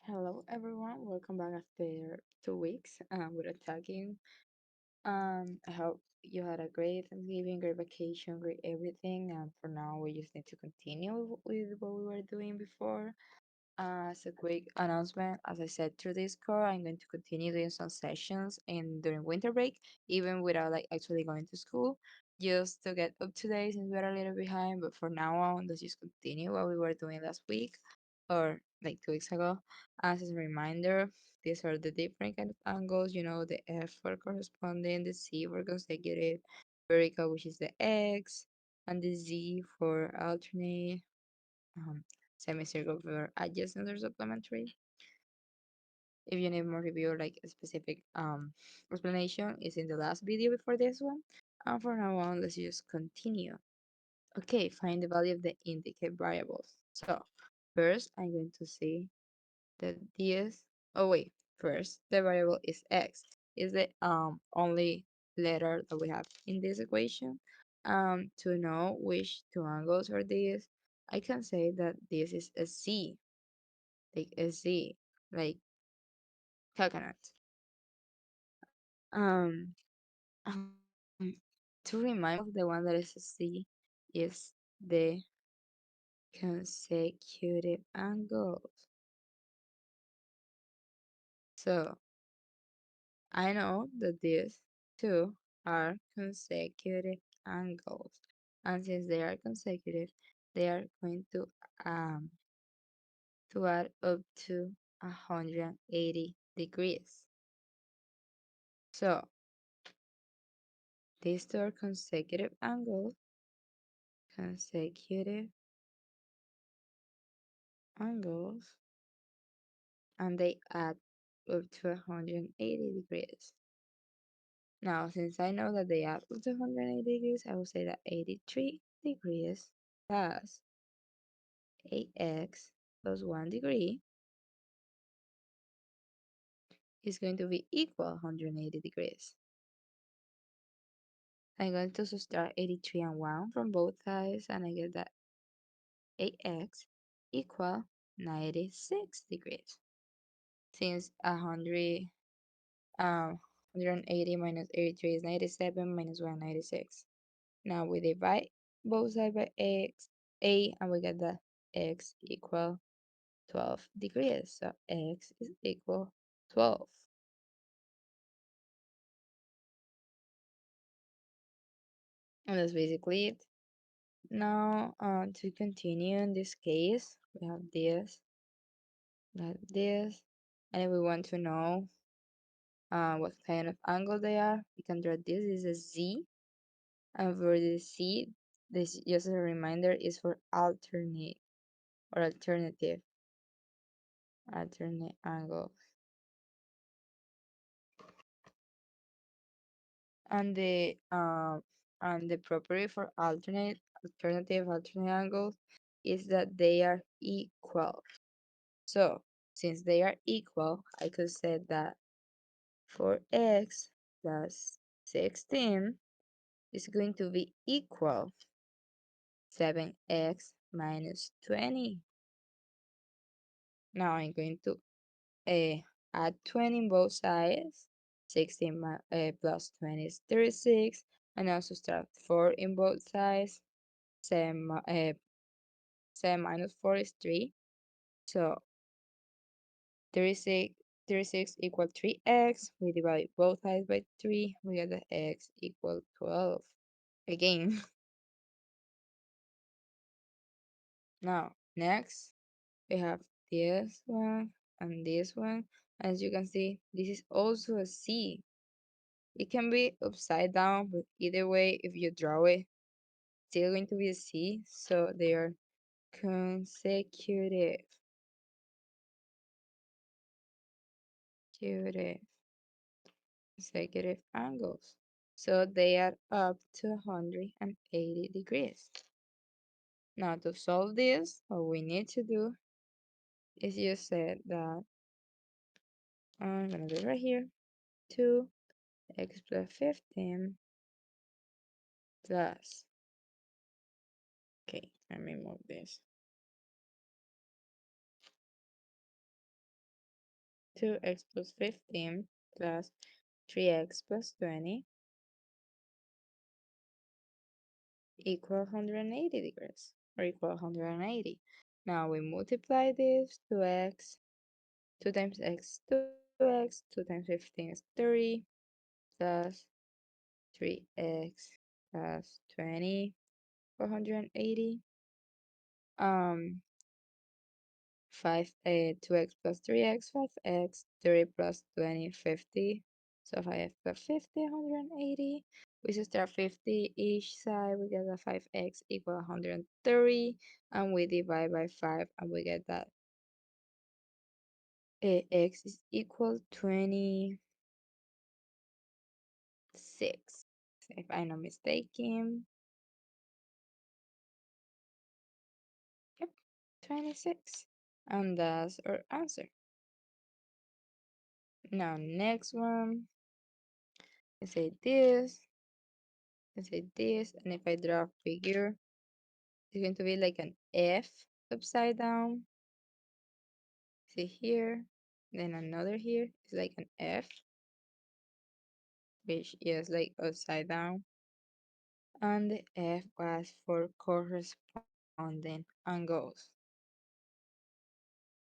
Hello, everyone. Welcome back after 2 weeks without talking. I hope you had a great Thanksgiving, great vacation, great everything. And for now, we just need to continue with what we were doing before. As a quick announcement, as I said through Discord, I'm going to continue doing some sessions in during winter break, even without like actually going to school, just to get up to date since we're a little behind. But for now on, let's just continue what we were doing last week or like 2 weeks ago. As a reminder, these are the different kind of angles. The F for corresponding, the C for consecutive, vertical, which is the X, and the Z for alternate. Um, Semicircle for adjacent or supplementary. If you need more review or like a specific explanation, is in the last video before this one. And for now on, let's just continue. Okay, find the value of the indicate variables. So first, I'm going to say that this. Oh wait, first the variable is x. Is the only letter that we have in this equation. To know which two angles are these, I can say that this is a C, like a Z, like coconut. Um, um, to remind myself, the one that is a C is the consecutive angles. So I know that these two are consecutive angles, and since they are consecutive, they are going um to add up to 180 degrees. So these two are consecutive angles, and they add up to 180 degrees. Now, since I know that they add up to 180 degrees, I will say that 83 degrees plus 8x plus 1 degree is going to be equal 180 degrees. I'm going to subtract 83 and 1 from both sides, and I get that 8x equal 96 degrees. Since 180 minus 83 is 97 minus 1, 96. Now we divide both sides by and we get that x equal 12 degrees. So x is equal 12. And that's basically it. Now, to continue in this case, we have this, like this, and if we want to know what kind of angle they are, we can draw this is a Z, and for the C, this just a reminder is for alternate or alternate angle. And the property for alternate angles is that they are equal. So since they are equal, I could say that 4x plus 16 is going to be equal 7x minus 20. Now I'm going to add 20 in both sides. 16 plus 20 is 36. And also subtract 4 in both sides. 7 minus 4 is 3. So 36, 36 equal 3x. We divide both sides by 3. We get the x equal 12. Again. Now, next, we have this one and this one. As you can see, this is also a C. It can be upside down, but either way, if you draw it, still going to be a C. So they are consecutive. Consecutive. Consecutive angles. So they are up to 180 degrees. Now to solve this, what we need to do is just say that I'm gonna do it right here. 2x plus 15 plus, okay, let me move this. 2x plus 15 plus 3x plus 20 equal 180 degrees or equal 180. Now we multiply this 2x, 2 times x, 2x, 2 times 15 is 30 plus 3x plus 20, 480. 5 2x plus 3x 5x 30 plus 20 50. So 5 plus 50 180. We subtract 50 each side, we get that 5x equal 130, and we divide by 5 and we get that x is equal 26, if I'm not mistaken. Yep, 26, and that's our answer. Now next one, let's say this, let's say this, and if I draw a figure, it's going to be like an F upside down. See here, then another here is like an F, which is like upside down, and the F was for corresponding angles.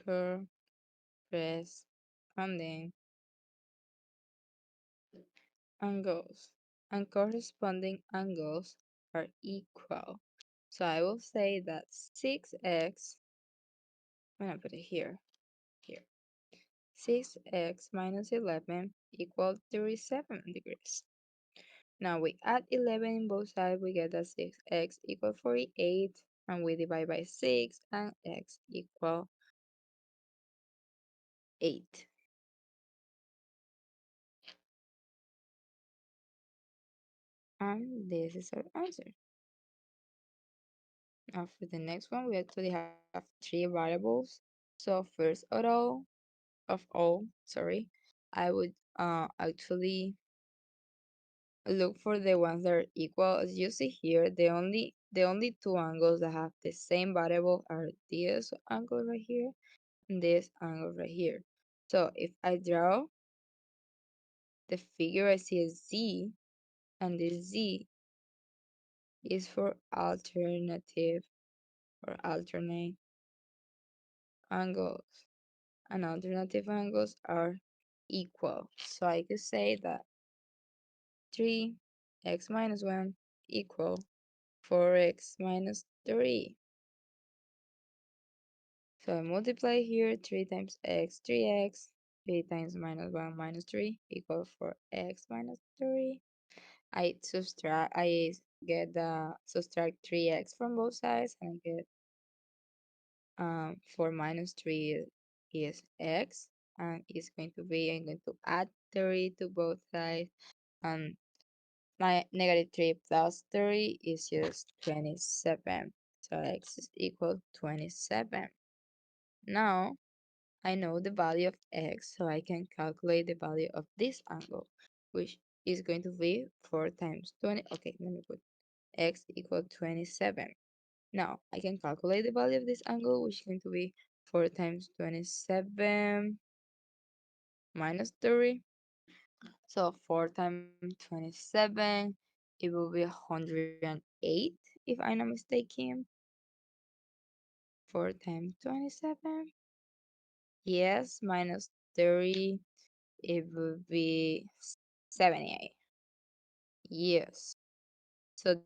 Corresponding angles, and corresponding angles are equal. So I will say that 6x, I'm gonna put it here, here. 6x minus 11 equals 37 degrees. Now we add 11 in both sides, we get that 6x equals 48, and we divide by 6, and x equals 8. And this is our answer. Now for the next one, we actually have 3 variables. So first of all, I would actually look for the ones that are equal. As you see here, the only two angles that have the same variable are this angle right here and this angle right here. So if I draw the figure, I see a Z, and the Z is for alternative or alternate angles, and alternative angles are equal. So I could say that 3x minus 1 equal 4x minus 3. So I multiply here 3 times x, 3x, 3 times minus 1 minus 3 equal 4x minus 3. I get the subtract 3x from both sides, and I get 4 minus 3 is x, and it's going to be, I'm going to add 3 to both sides, and my negative 3 plus 3 is just 27. So x is equal 27. Now I know the value of x, so I can calculate the value of this angle, which is going to be 4 times 20. Okay, let me put x equal 27. Now I can calculate the value of this angle, which is going to be 4 times 27 minus 30. So 4 times 27, it will be 108 if I'm not mistaken. 4 times 27. Yes, minus 30, it would be 78. Yes. So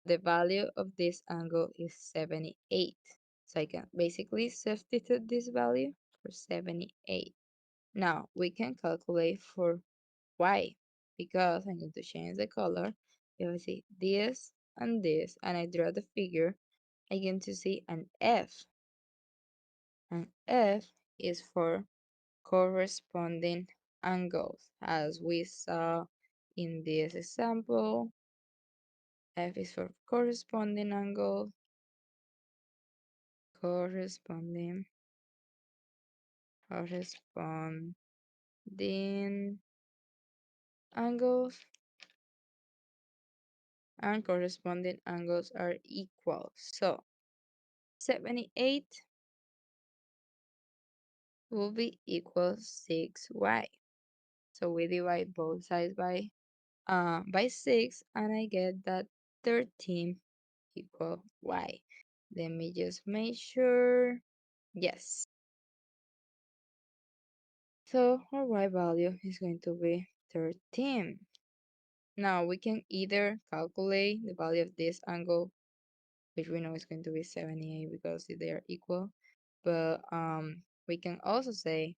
the value of this angle is 78. So I can basically substitute this value for 78. Now we can calculate for y, because I'm going to change the color. If I see this, and I draw the figure, I get to see an F. And F is for corresponding angles. As we saw in this example, F is for corresponding angle, corresponding, corresponding angles, and corresponding angles are equal. So 78 will be equal 6y. So we divide both sides by 6 and I get that 13 equal y. Let me just make sure. Yes. So our y value is going to be 13. Now we can either calculate the value of this angle, which we know is going to be 78 because they are equal, but we can also say,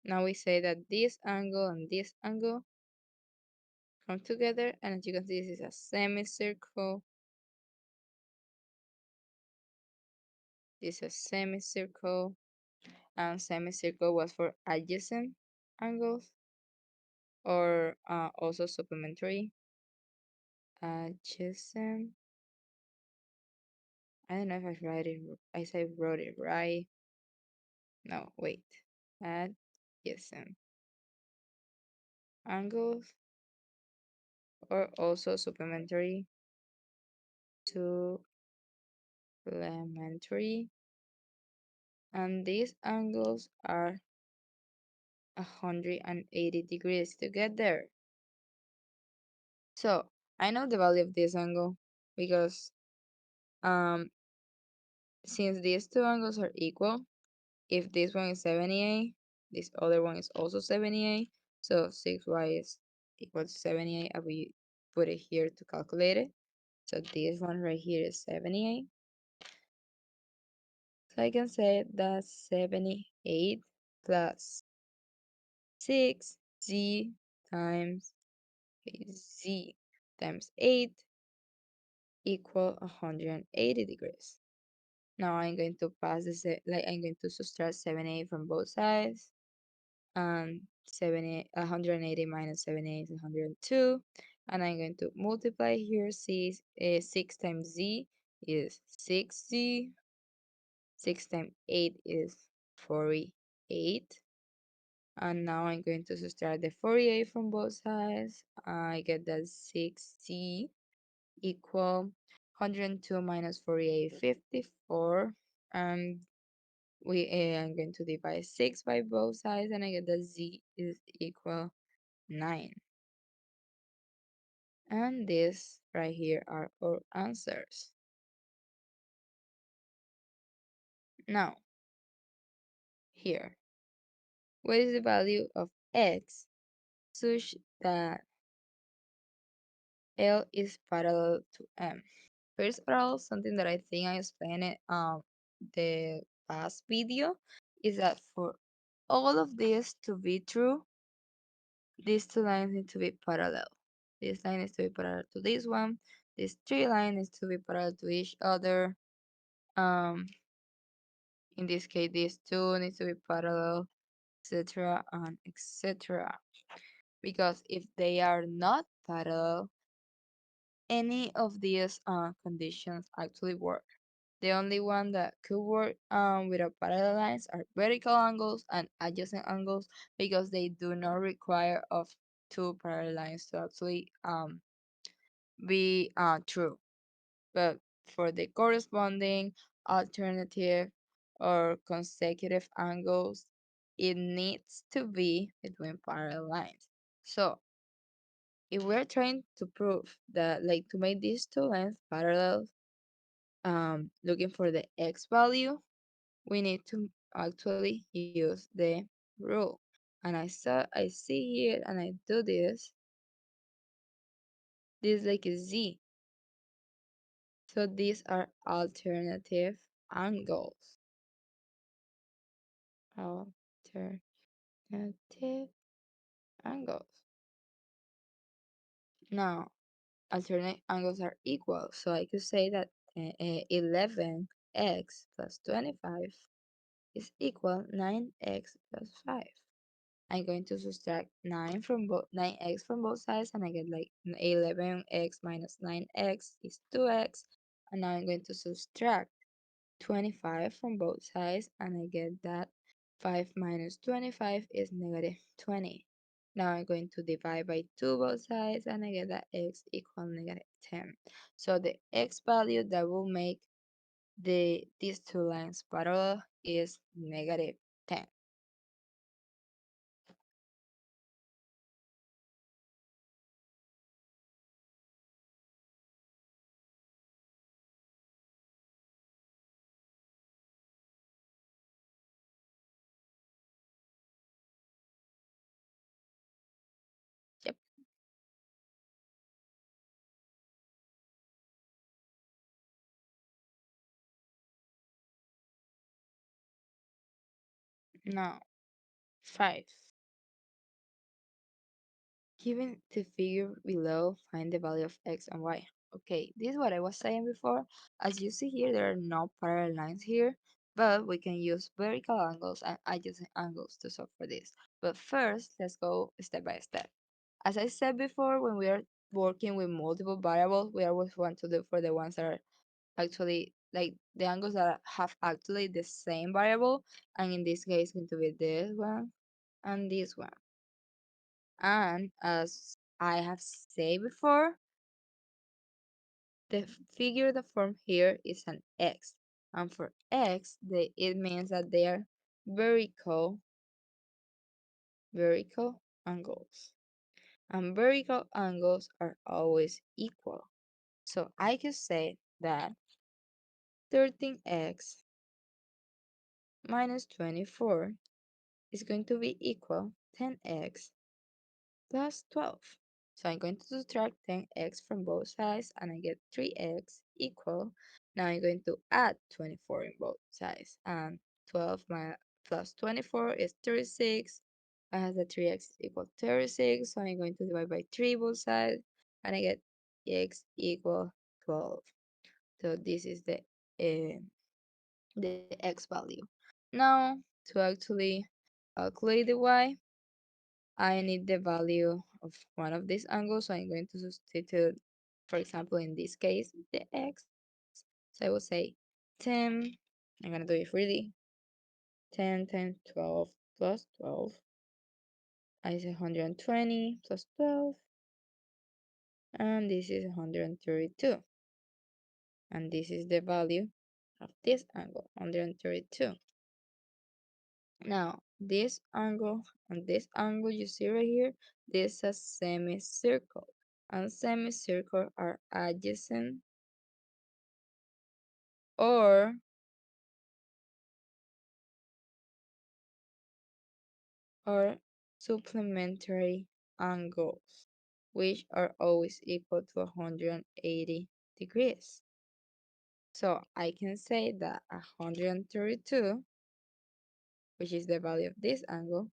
now we say that this angle and this angle come together, and as you can see, this is a semicircle. This is a semicircle, and semicircle was for adjacent angles or also supplementary adjacent. I don't know if I wrote it right. No, wait. Adjacent angles or also supplementary, and these angles are 180 degrees to get there. So I know the value of this angle because um since these two angles are equal, if this one is 78, this other one is also 78, so 6y is equal to 78, and we put it here to calculate it. So this one right here is 78. So I can say that 78 plus 6z times z times 8 equal 180 degrees. Now I'm going to pass this, I'm going to subtract 78 from both sides. 180 minus 78 is 102. And I'm going to multiply here. 6 times z is 6z. 6 times 8 is 48. And now I'm going to subtract the 48 from both sides. I get that 6z equal 102 minus 48, 54. And I'm going to divide 6 by both sides, and I get that z is equal 9. And this right here are our answers. Now, here, what is the value of x such that L is parallel to M? First of all, something that I think I explained it the past video is that for all of this to be true, these two lines need to be parallel. This line needs to be parallel to this one. These three lines needs to be parallel to each other. Um, in this case, these two needs to be parallel, etc. and etc. Because if they are not parallel, any of these conditions actually work. The only one that could work without parallel lines are vertical angles and adjacent angles because they do not require of two parallel lines to actually be true. But for the corresponding alternative or consecutive angles, it needs to be between parallel lines. So if we're trying to prove that, like, to make these two lines parallel, looking for the x value, we need to actually use the rule. And I see here and I do this like a z. So these are alternative angles. Alternative angles. Now, alternate angles are equal. So I could say that 11x plus 25 is equal 9x plus 5. I'm going to subtract 9x from both sides, and I get like 11x minus 9x is 2x. And now I'm going to subtract 25 from both sides, and I get that 5 minus 25 is negative 20. Now I'm going to divide by 2 both sides, and I get that x equal negative 10. So the x value that will make these two lines parallel is negative 10. Yep. Now, 5. Given the figure below, find the value of x and y. Okay, this is what I was saying before. As you see here, there are no parallel lines here, but we can use vertical angles and adjacent angles to solve for this. But first, let's go step by step. As I said before, when we are working with multiple variables, we always want to look for the ones that are actually like the angles that have actually the same variable, and in this case, it's going to be this one and this one. And as I have said before, the figure that formed here is an X. And for X, it means that they are vertical, vertical angles. And vertical angles are always equal. So I can say that 13x minus 24 is going to be equal 10x plus 12. So I'm going to subtract 10x from both sides and I get 3x equal. Now I'm going to add 24 in both sides. And 12 plus 24 is 36. I have the 3x equal 36. So I'm going to divide by 3 both sides and I get x equal 12. So this is the x value. Now to actually calculate the y, I need the value of one of these angles, so I'm going to substitute, for example, in this case, the x. So I will say 10, I'm going to do it freely, 10, 10, 12 plus 12. I say 120 plus 12, and this is 132. And this is the value of this angle, 132. Now, this angle and this angle you see right here, this is a semicircle. And semicircle are adjacent or or supplementary angles, which are always equal to 180 degrees. So I can say that 132, which is the value of this angle,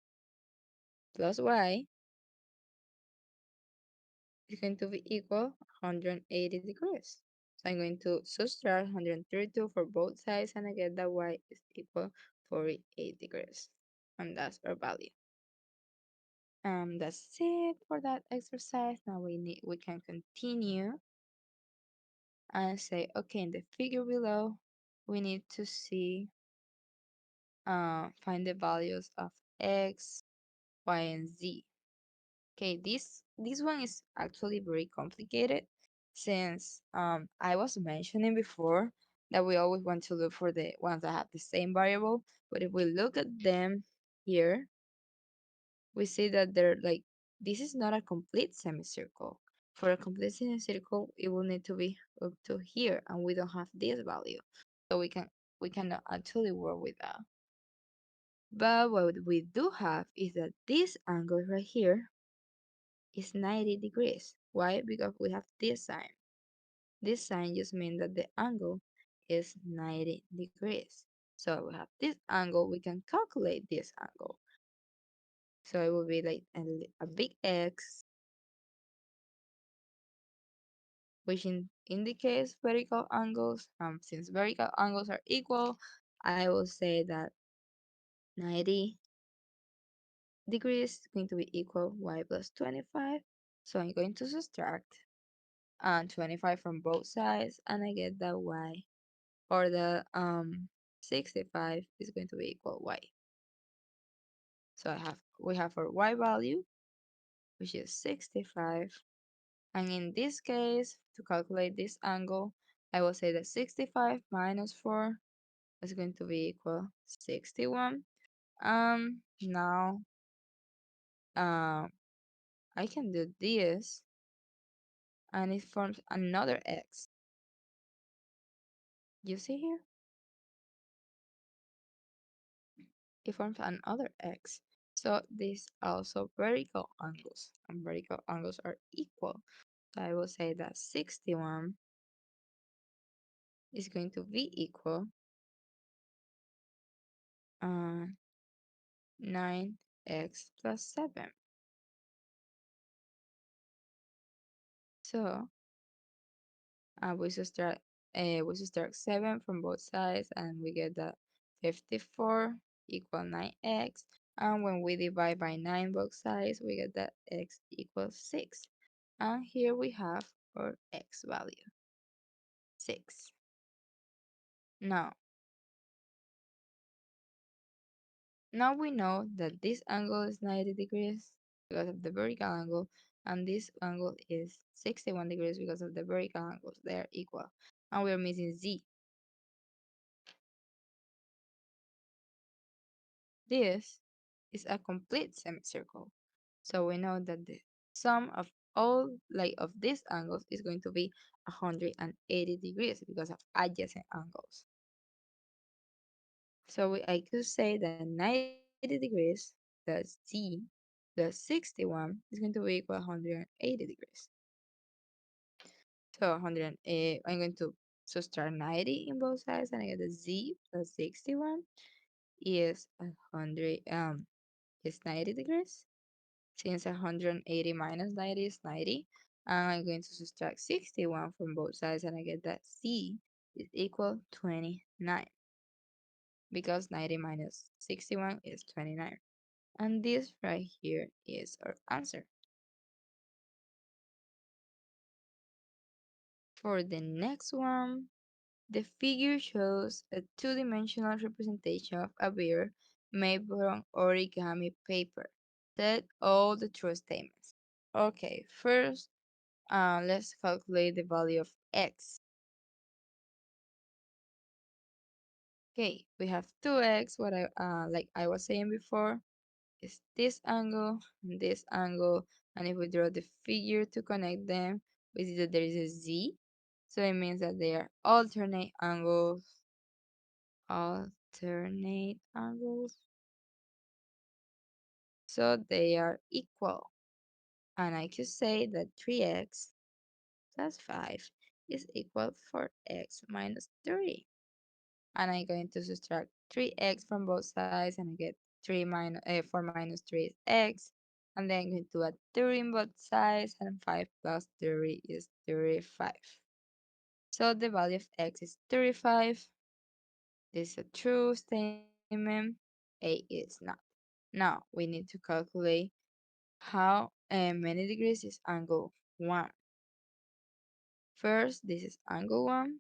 plus y is going to be equal 180 degrees. So I'm going to subtract 132 for both sides and I get that y is equal 48 degrees. And that's our value. That's it for that exercise. Now we can continue and say, okay, in the figure below, we need to see find the values of x, y, and z. Okay, this one is actually very complicated since I was mentioning before that we always want to look for the ones that have the same variable, but if we look at them here, we see that they're like this is not a complete semicircle. For a complete semicircle, it will need to be up to here, and we don't have this value, so we cannot actually work with that. But what we do have is that this angle right here is 90 degrees. Why? Because we have this sign. This sign just means that the angle is 90 degrees. So we have this angle, we can calculate this angle. So it will be like a big X, which indicates vertical angles. Since vertical angles are equal, I will say that 90 degrees is going to be equal y plus 25. So I'm going to subtract 25 from both sides and I get that y, or the 65 is going to be equal y. So we have our y value, which is 65. And in this case, to calculate this angle, I will say that 65 minus 4 is going to be equal 61. Now, um, I can do this, and it forms another x. You see here? It forms another x. So these also vertical angles, and vertical angles are equal. So I will say that 61 is going to be equal uh, 9x plus 7. So we subtract 7 from both sides, and we get that 54 equal 9x. And when we divide by 9 both sides, we get that x equals 6. And here we have our x value, 6. Now, now we know that this angle is 90 degrees because of the vertical angle, and this angle is 61 degrees because of the vertical angles. They are equal. And we are missing z. This is a complete semicircle. So we know that the sum of all of these angles is going to be 180 degrees because of adjacent angles. So I could say that 90 degrees plus t plus 61 is going to be equal 180 degrees. So 100, I'm going to subtract 90 in both sides, and I get the z plus 61 is 100 is 90 degrees. Since 180 minus 90 is 90, I'm going to subtract 61 from both sides, and I get that c is equal 29 because 90 minus 61 is 29. And this right here is our answer. For the next one, the figure shows a two-dimensional representation of a bear made from origami paper. Set all the true statements. Okay, first, let's calculate the value of x. Okay, we have 2x, what I was saying before, is this angle and this angle, and if we draw the figure to connect them, we see that there is a z, so it means that they are alternate angles, so they are equal. And I could say that 3x plus 5 is equal 4x minus 3. And I'm going to subtract 3x from both sides, and I get 4 minus 3 is x. And then I'm going to add 3 in both sides, and 5 plus 3 is 35. So the value of x is 35. This is a true statement. A is not. Now we need to calculate how many degrees is angle 1. First, this is angle 1,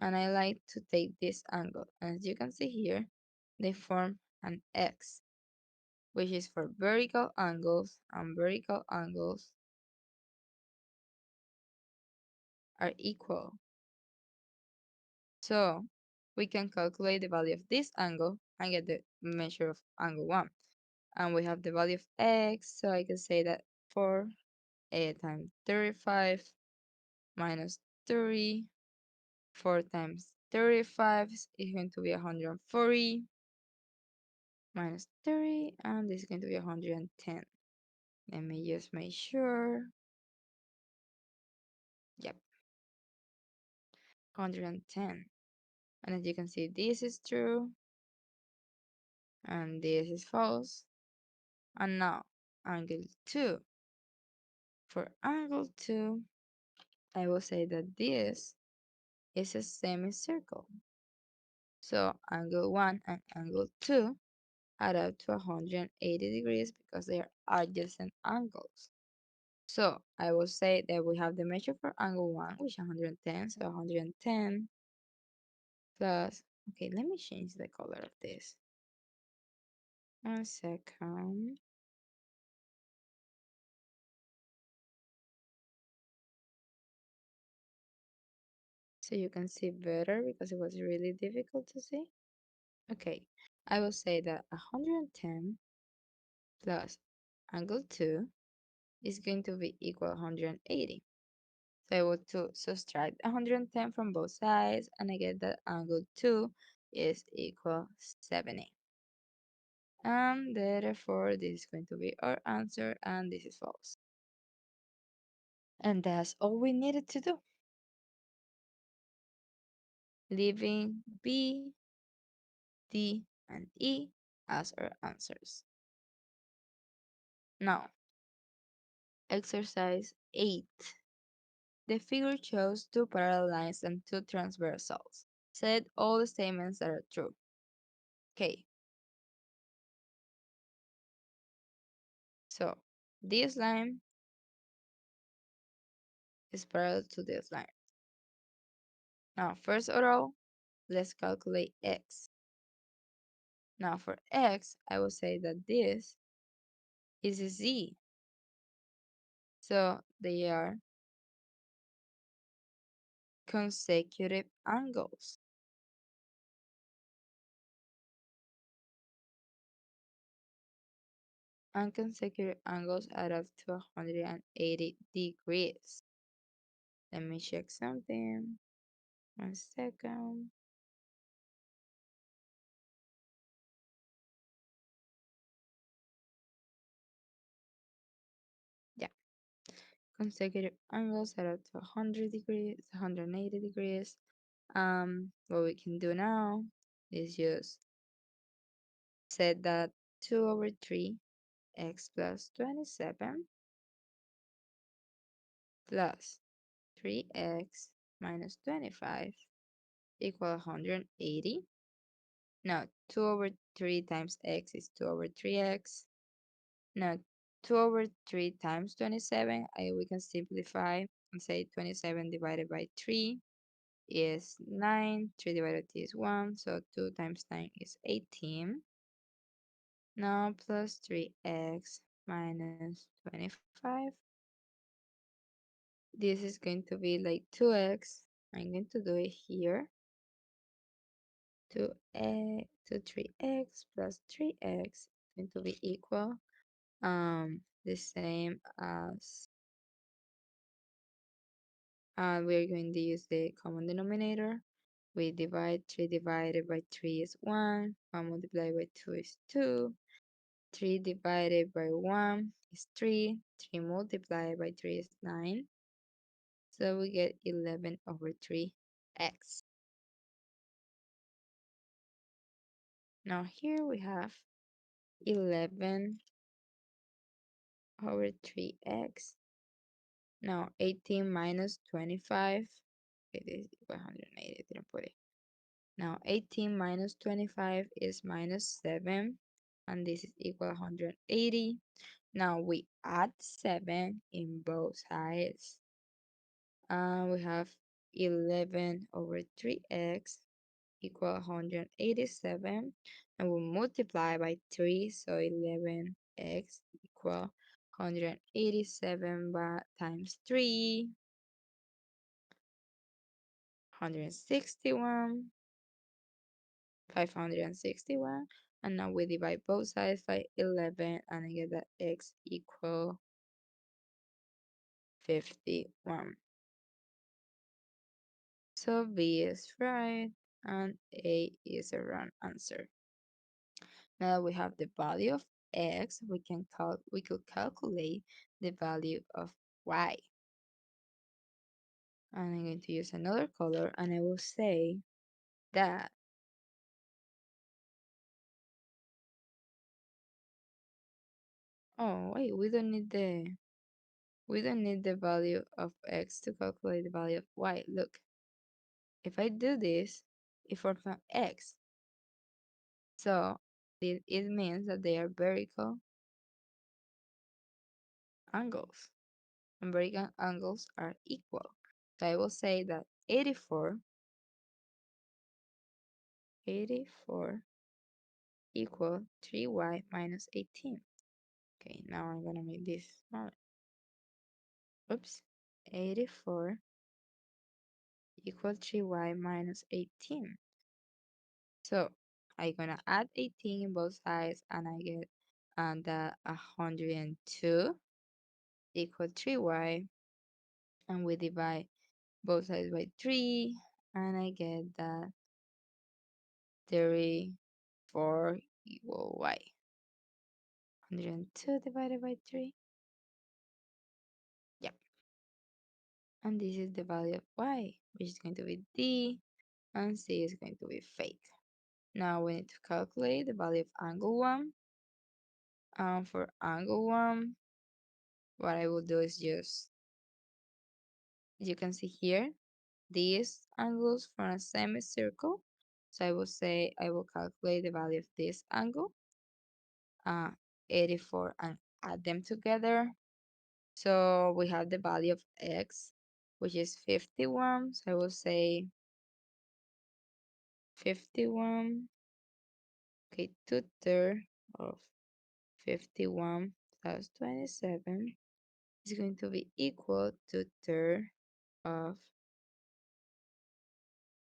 and I like to take this angle. As you can see here, they form an X, which is for vertical angles, and vertical angles are equal. So we can calculate the value of this angle and get the measure of angle 1. And we have the value of x, so I can say that 4 times 35 minus 3, 4 times 35 is going to be 140 minus 30, and this is going to be 110. Let me just make sure. Yep, 110. And as you can see, this is true and this is false. And now angle 2. For angle 2, I will say that this is a semicircle. So angle 1 and angle 2 add up to 180 degrees because they are adjacent angles. So I will say that we have the measure for angle 1, which is 110. So 110 plus, okay, let me change the color of this. 1 second. so you can see better because it was really difficult to see. Okay, I will say that 110 plus angle 2 is going to be equal 180. So I will to subtract 110 from both sides, and I get that angle 2 is equal 70. And therefore, this is going to be our answer, and this is false. And that's all we needed to do, leaving B, D, and E as our answers. Now, exercise 8. The figure shows two parallel lines and two transversals. Said all the statements that are true. Okay, so this line is parallel to this line. Now, first of all, let's calculate x. Now, for x, I will say that this is a z. So they are consecutive angles. And consecutive angles add up to 180 degrees. Let me check something. 1 second. Yeah, consecutive angles add up to 100 degrees, 180 degrees. What we can do now is just set that 2 over 3 x plus 27 plus 3x minus 25 equal 180. Now 2 over 3 times x is 2 over 3x. Now 2 over 3 times 27, we can simplify and say 27 divided by 3 is 9, 3 divided by 3 is 1, so 2 times 9 is 18. Now plus 3x minus 25. This is going to be like 2x. I'm going to do it here. 2x to 3x plus 3x is going to be equal the same as we're going to use the common denominator. We divide 3 divided by 3 is 1. 1 multiplied by 2 is 2. 3 divided by 1 is 3. 3 multiplied by 3 is 9. So we get 11 over 3x. Now here we have 11 over 3x. Now 18 minus 25. Okay, this is 180, didn't put it. Now 18 minus 25 is minus 7. And this is equal 180. Now we add 7 in both sides. We have 11 over 3x equal 187, and we multiply by 3, so 11x equal 187 times 3, 161, 561, and now we divide both sides by 11, and I get that x equal 51. So B is right, and A is a wrong answer. Now that we have the value of x, we could calculate the value of y. And I'm going to use another color, and I will say that oh wait, we don't need the value of x to calculate the value of y. Look, if I do this, it forms an x. So it means that they are vertical angles. And vertical angles are equal. So I will say that 84 equal 3y minus 18. Okay, now I'm gonna make this smaller. Oops. 84 equal 3y minus 18. So I'm gonna add 18 in both sides and I get that 102 equal 3y, and we divide both sides by 3 and I get that 34 equal y. 102 divided by 3. Yep. And this is the value of y, which is going to be d, and c is going to be fake. Now we need to calculate the value of angle 1. And for angle 1, what I will do is just, you can see here, these angles from a semicircle. So I will say I will calculate the value of this angle, uh, 84, and add them together. So we have the value of x, which is 51. So I will say 51, okay, 2/3 of 51 plus 27 is going to be equal to 2/3 of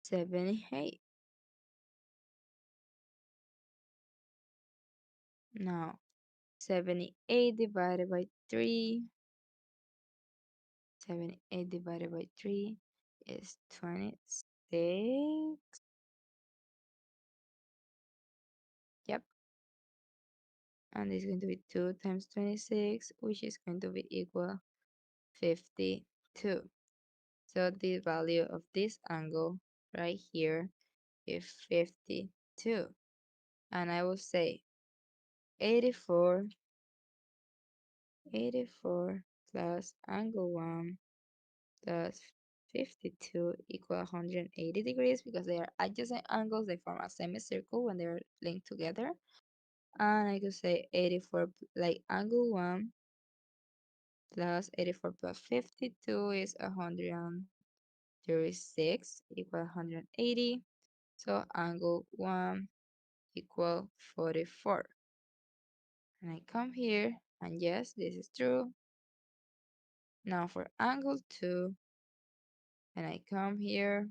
78. Now, 78 divided by 3, 78 divided by 3 is 26. Yep. And it's going to be 2 times 26, which is going to be equal 52. So the value of this angle right here is 52. And I will say 84, 84 plus angle 1 plus 52 equal 180 degrees, because they are adjacent angles. They form a semicircle when they're linked together. And I could say 84, like angle 1 plus 84 plus 52 is 136 equal 180. So angle 1 equal 44. And I come here, and yes, this is true. Now for angle 2, and I come here,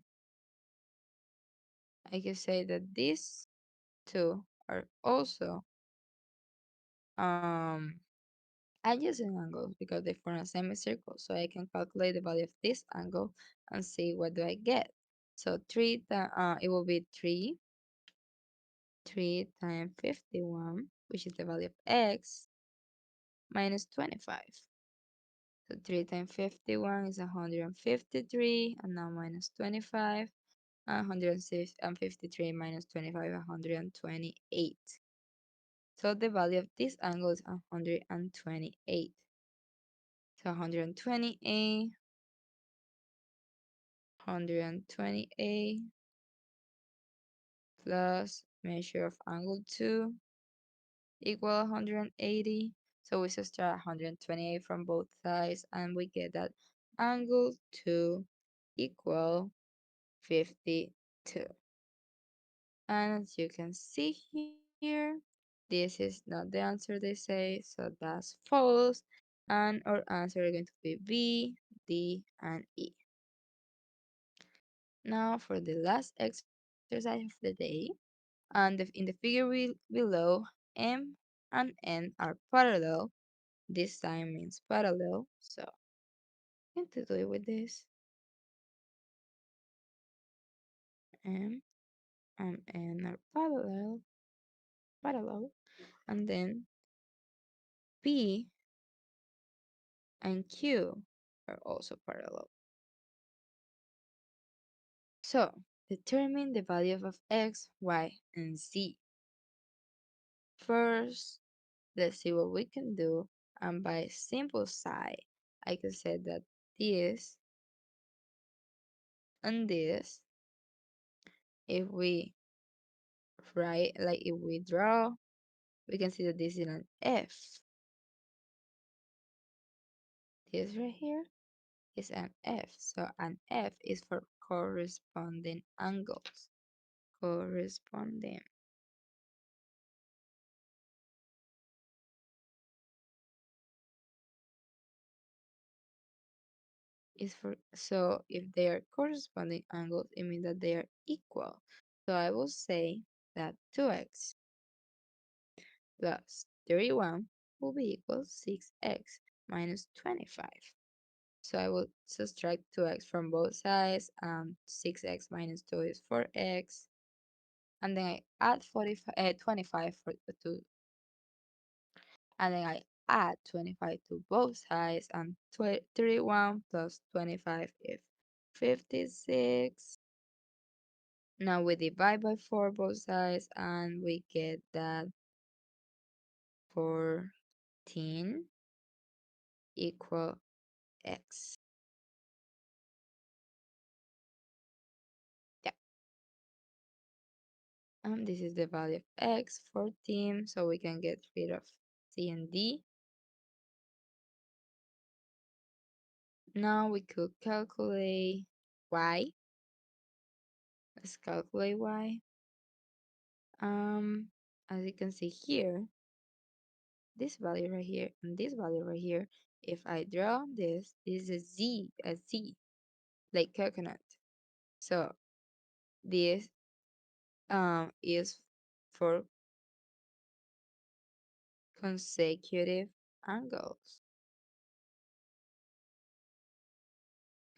I can say that these two are also um adjacent angles because they form a semicircle. So I can calculate the value of this angle and see what do I get. So it will be 3 times 51, which is the value of x, minus 25. So 3 times 51 is 153, and now minus 25, 153 minus 25, 128. So the value of this angle is 128. So 128, 128 plus measure of angle 2 equal 180. So we subtract 128 from both sides and we get that angle 2 equal 52. And as you can see here, this is not the answer they say, so that's false. And our answer is going to be B, D, and E. Now for the last exercise of the day, and in the figure below, M and N are parallel. This sign means parallel, so I'm going to do it with this. M and N are parallel, and then P and Q are also parallel. So determine the value of x, y, and z. First, let's see what we can do. And by simple side, I could say that this and this, if we write, like if we draw, we can see that this is an F. This right here is an F. So an F is for corresponding angles. Corresponding. is for, so if they are corresponding angles, it means that they are equal. So I will say that 2x plus 31 will be equal 6x minus 25. So I will subtract 2x from both sides, 6x minus 2 is 4x, and then I add 25 to, and then I add 25 to both sides, and 31 plus 25 is 56. Now we divide by 4 both sides, and we get that 14 equal x. Yeah, this is the value of x, 14, so we can get rid of c and d. Now we could calculate y. Let's calculate y. As you can see here, this value right here and this value right here, if I draw this is a Z, like coconut. So this is for consecutive angles.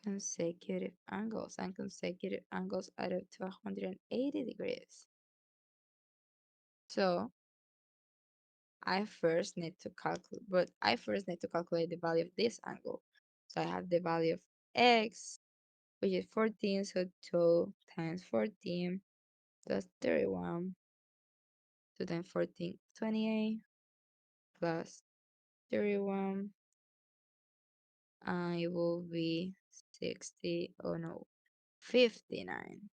Consecutive angles, and consecutive angles add up to 180 degrees. So I first need to calculate the value of this angle. So I have the value of x, which is 14, so 2 times 14 plus 31, 2 times 14, 28, plus 31, and it will be 60, oh no, 59.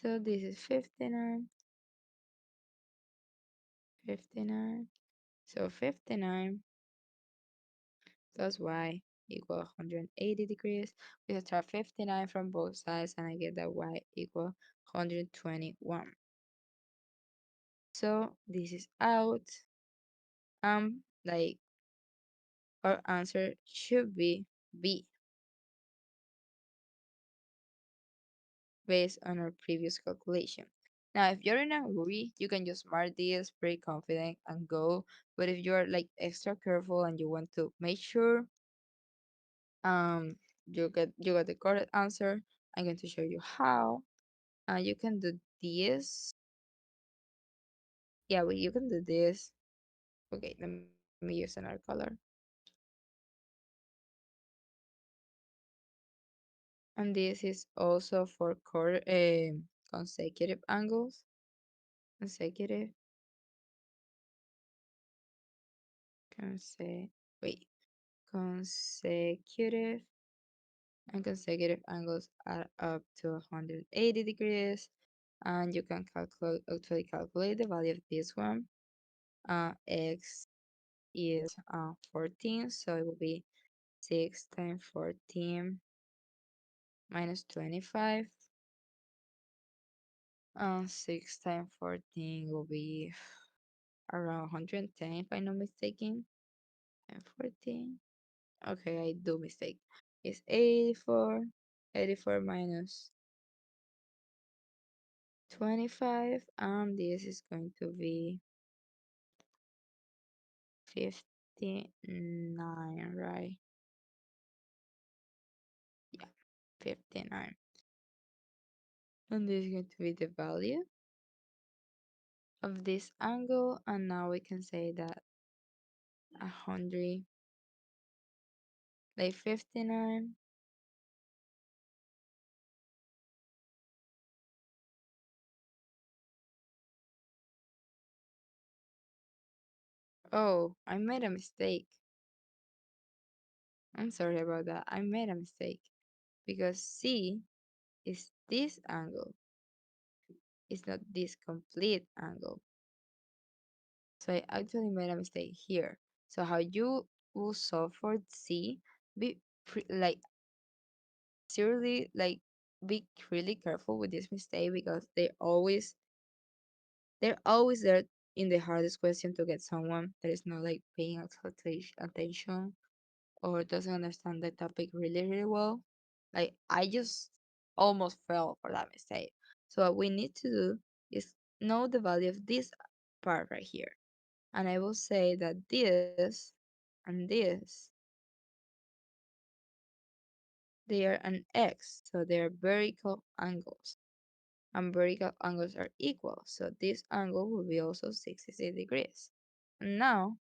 So this is 59, 59. So 59 plus y equal 180 degrees. We subtract 59 from both sides, and I get that y equal 121. So this is out. Like our answer should be B, based on our previous calculation. Now, if you're in a hurry, you can just mark this pretty confident and go. But if you're like extra careful and you want to make sure you got the correct answer, I'm going to show you how. You can do this. Yeah, well, you can do this. Okay, let me use another color. And this is also for consecutive angles. Consecutive, wait, consecutive, and consecutive angles are up to 180 degrees. And you can calculate the value of this one. X is 14, so it will be 6 times 14 minus 25. 6 times 14 will be around 110 if I'm not mistaken. And 14. Okay, I do mistake. It's 84. 84 minus 25. This is going to be 59, right? Yeah, 59. And this is going to be the value of this angle. And now we can say that 100, like 59. Oh, I made a mistake. I'm sorry about that. I made a mistake because C is this angle. It's not this complete angle. So I actually made a mistake here. So how you will solve for C, be like seriously, like be really careful with this mistake because they're always there in the hardest question to get someone that is not like paying attention. or doesn't understand the topic really, really well. Like I just almost fell for that mistake. So what we need to do is know the value of this part right here. And I will say that this and this, they are an x, so they are vertical angles. And vertical angles are equal, so this angle will be also 66 degrees. And now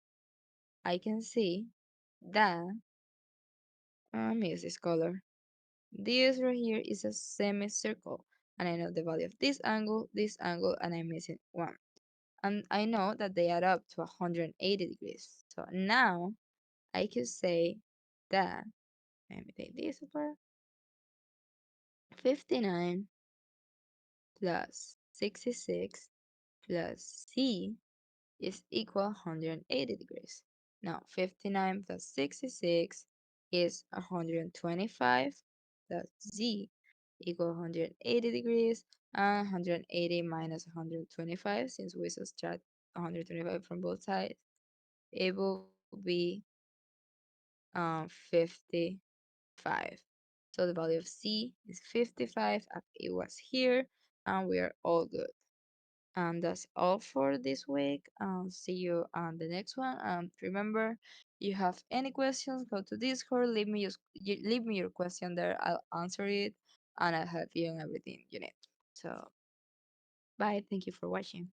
I can see that, let me use this color. This right here is a semicircle, and I know the value of this angle, and I'm missing one. And I know that they add up to 180 degrees. So now I could say that, let me take this apart, 59 plus 66 plus c is equal 180 degrees. Now 59 plus 66 is 125 plus z equal 180 degrees, and 180 minus 125, since we subtract 125 from both sides, it will be 55. So the value of c is 55 as it was here, and we are all good. And that's all for this week. See you on the next one. Remember, you have any questions, go to Discord, leave me your question there. I'll answer it, and I'll help you in everything you need. So bye. Thank you for watching.